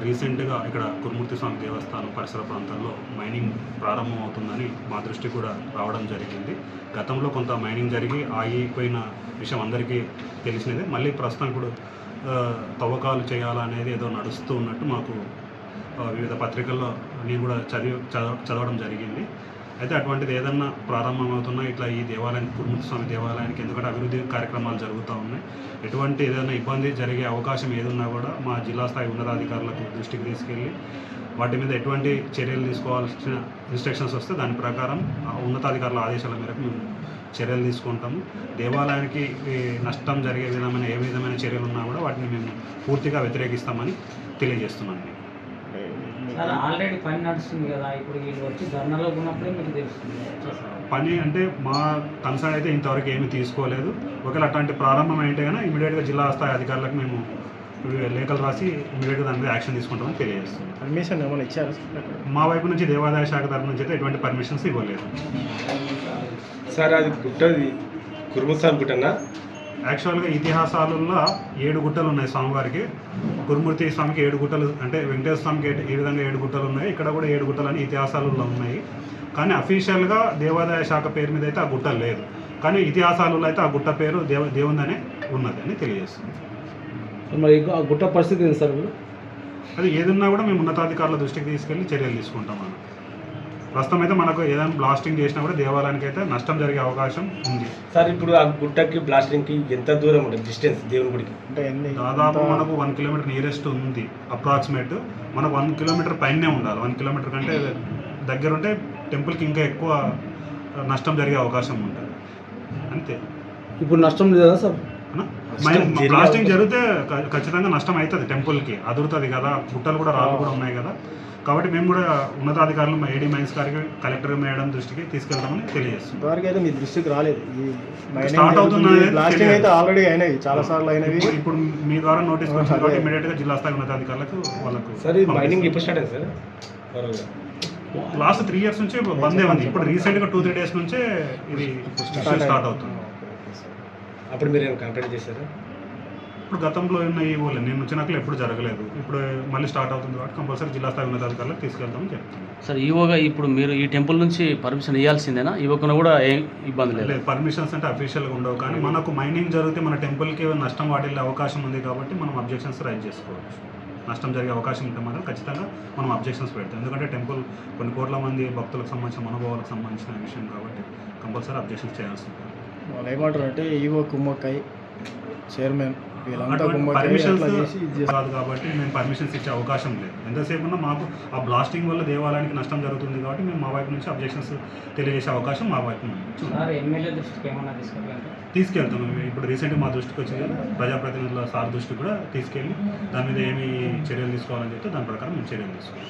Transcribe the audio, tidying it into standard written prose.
రీసెంట్గా ఇక్కడ కురుమూర్తి స్వామి దేవస్థానం పరిసర ప్రాంతాల్లో మైనింగ్ ప్రారంభమవుతుందని మా దృష్టి కూడా రావడం జరిగింది. గతంలో కొంత మైనింగ్ జరిగి ఆగిపోయిన విషయం అందరికీ తెలిసినదే. మళ్ళీ ప్రస్తుతం ఇప్పుడు తవ్వకాలు చేయాలనేది ఏదో నడుస్తూ ఉన్నట్టు మాకు వివిధ పత్రికల్లో నేను కూడా చదవడం జరిగింది. అయితే అటువంటిది ఏదన్నా ప్రారంభమవుతున్నా ఇట్లా ఈ దేవాలయానికి కురుమూర్తి స్వామి దేవాలయానికి ఎందుకంటే అభివృద్ధి కార్యక్రమాలు జరుగుతూ ఉన్నాయి. ఎటువంటి ఏదైనా ఇబ్బంది జరిగే అవకాశం ఏదున్నా కూడా మా జిల్లా స్థాయి ఉన్నతాధికారులకు దృష్టికి తీసుకెళ్ళి వాటి మీద ఎటువంటి చర్యలు తీసుకోవాల్సిన ఇన్స్ట్రక్షన్స్ వస్తే దాని ప్రకారం ఉన్నతాధికారుల ఆదేశాల మేరకు మేము చర్యలు తీసుకుంటాము. దేవాలయానికి నష్టం జరిగే విధమైన ఏ విధమైన చర్యలు ఉన్నా కూడా వాటిని మేము పూర్తిగా వ్యతిరేకిస్తామని తెలియజేస్తున్నాను. సార్ ఆల్రెడీ పని నడుస్తుంది కదా, ఇప్పుడు వీళ్ళు వచ్చి ధర్నాలో ఉన్నప్పుడే మీకు తెలుస్తుంది. పని అంటే మా కన్సర్న్ అయితే ఇంతవరకు ఏమీ తీసుకోలేదు. ఒకవేళ అట్లాంటి ప్రారంభం అయితే కనుక ఇమీడియట్గా జిల్లా స్థాయి అధికారులకు మేము లేఖలు రాసి ఇమీడియట్గా దాని మీద యాక్షన్ తీసుకుంటామని తెలియజేస్తున్నాం. పర్మిషన్ ఏమైనా ఇచ్చారు? మా వైపు నుంచి దేవాదాయ శాఖ తరఫు నుంచి అయితే ఎటువంటి పర్మిషన్స్ ఇవ్వలేదు. సార్ అది గుట్టది కురుమూర్తి స్వామి గుట్టనా? యాక్చువల్గా ఇతిహాసాలలో 7 గుట్టలు ఉన్నాయి స్వామివారికి. కురుమూర్తి స్వామికి 7 గుట్టలు, అంటే వెంకటేశ్వర స్వామికి ఏ విధంగా 7 గుట్టలు ఉన్నాయి, ఇక్కడ కూడా 7 గుట్టలు అని ఇతిహాసాలలో ఉన్నాయి. కానీ అఫీషియల్గా దేవాదాయ శాఖ పేరు మీద అయితే ఆ గుట్ట లేదు. కానీ ఇతిహాసాలలో అయితే ఆ గుట్ట పేరు దేవుందనే ఉన్నది అని తెలియజేస్తుంది. మరి ఆ గుట్ట పరిస్థితి ఏంటి సార్? అది ఏదన్నా కూడా మేము ఉన్నతాధికారుల దృష్టికి తీసుకెళ్ళి చర్యలు తీసుకుంటాం. మనం ప్రస్తుతం అయితే మనకు ఏదైనా బ్లాస్టింగ్ చేసినా కూడా దేవాలయానికి అయితే నష్టం జరిగే అవకాశం ఉంది. సార్ ఇప్పుడు ఆ గుట్టకి బ్లాస్టింగ్కి ఎంత దూరం ఉంటుంది డిస్టెన్స్ దేవుని గుడికి? దాదాపు మనకు 1 కిలోమీటర్ నియరెస్ట్ ఉంది అప్రాక్సిమేట్. మనకు 1 కిలోమీటర్ పైనే ఉండాలి. 1 కిలోమీటర్ కంటే దగ్గర ఉంటే టెంపుల్కి ఇంకా ఎక్కువ నష్టం జరిగే అవకాశం ఉంటుంది. అంతే. ఇప్పుడు నష్టం లేదా సార్? బ్లాస్టింగ్ జరిగితే ఖచ్చితంగా నష్టం అవుతుంది. టెంపుల్కి అదురుతుంది కదా, గుట్టలు కూడా రాళ్ళు కూడా ఉన్నాయి కదా. కాబట్టి మేము కూడా ఉన్నతాధికారులు మా ఏడీ మైన్స్ గారికి, కలెక్టర్ మేడం దృష్టికి తీసుకెళ్తామని తెలియజేస్తాం. ఇంతవరకు అయితే మీ దృష్టికి రాలేదు. స్టార్ట్ అవుతుంది, ఆల్రెడీ అయినవి, చాలా సార్లు అయినవి. ఇప్పుడు మీ ద్వారా నోటీస్ వచ్చింది కాబట్టి ఇమీడియట్గా జిల్లా స్థాయి ఉన్నతాధికారులకు వాళ్ళకు. సార్ మైనింగ్ ఎప్పుడు స్టార్ట్ అయింది సార్? లాస్ట్ 3 years నుంచి బందే ఉంది. ఇప్పుడు రీసెంట్గా 2-3 days నుంచే ఇది స్టార్ట్ అవుతుంది. అప్పుడు మీరు ఏమైనా కంప్లైంట్ చేశారా? ఇప్పుడు గతంలో ఉన్న ఈ ఊళ్ళో నేను వచ్చినాక ఎప్పుడు జరగలేదు. ఇప్పుడు మళ్ళీ స్టార్ట్ అవుతుంది కాబట్టి కంపల్సరీ జిల్లా స్థాయి ఉన్నతాధికారులకు తీసుకెళ్తామని చెప్తాను. సార్ ఈవోగా ఇప్పుడు మీరు ఈ టెంపుల్ నుంచి పర్మిషన్ ఇవ్వాల్సిందేనా? ఇవ్వకుండా కూడా ఏం ఇబ్బంది లేదు? పర్మిషన్స్ అంటే అఫీషియల్గా ఉండవు. కానీ మనకు మైనింగ్ జరిగితే మన టెంపుల్కి నష్టం వాటిల్లే అవకాశం ఉంది కాబట్టి మనం అబ్జెక్షన్స్ రైజ్ చేసుకోవచ్చు. నష్టం జరిగే అవకాశం ఉంటే మాత్రం ఖచ్చితంగా మనం అబ్జెక్షన్స్ పెడతాం. ఎందుకంటే టెంపుల్ కొన్ని కోట్ల మంది భక్తులకు సంబంధించిన అనుభవాలకు సంబంధించిన విషయం కాబట్టి కంపల్సరీ అబ్జెక్షన్స్ చేయాల్సి ఉంటుంది. వాళ్ళు ఏమంటారు అంటే ఈవో కుమ్మక్కై చైర్మన్ పర్మిషన్స్ కాదు కాబట్టి మేము పర్మిషన్స్ ఇచ్చే అవకాశం లేదు. ఎంతసేపు ఉన్నా మాకు ఆ బ్లాస్టింగ్ వల్ల దేవాలయానికి నష్టం జరుగుతుంది కాబట్టి మేము మా వైపు నుంచి అబ్జెక్షన్స్ తెలియజేసే అవకాశం మా వైపు నుంచి తీసుకెళ్తాం. ఇప్పుడు రీసెంట్గా మా దృష్టికి వచ్చింది, ప్రజాప్రతినిధుల సార్ దృష్టికి కూడా తీసుకెళ్ళి దాని మీద ఏమి చర్యలు తీసుకోవాలని చెప్తే దాని ప్రకారం మేము చర్యలు తీసుకోవాలి.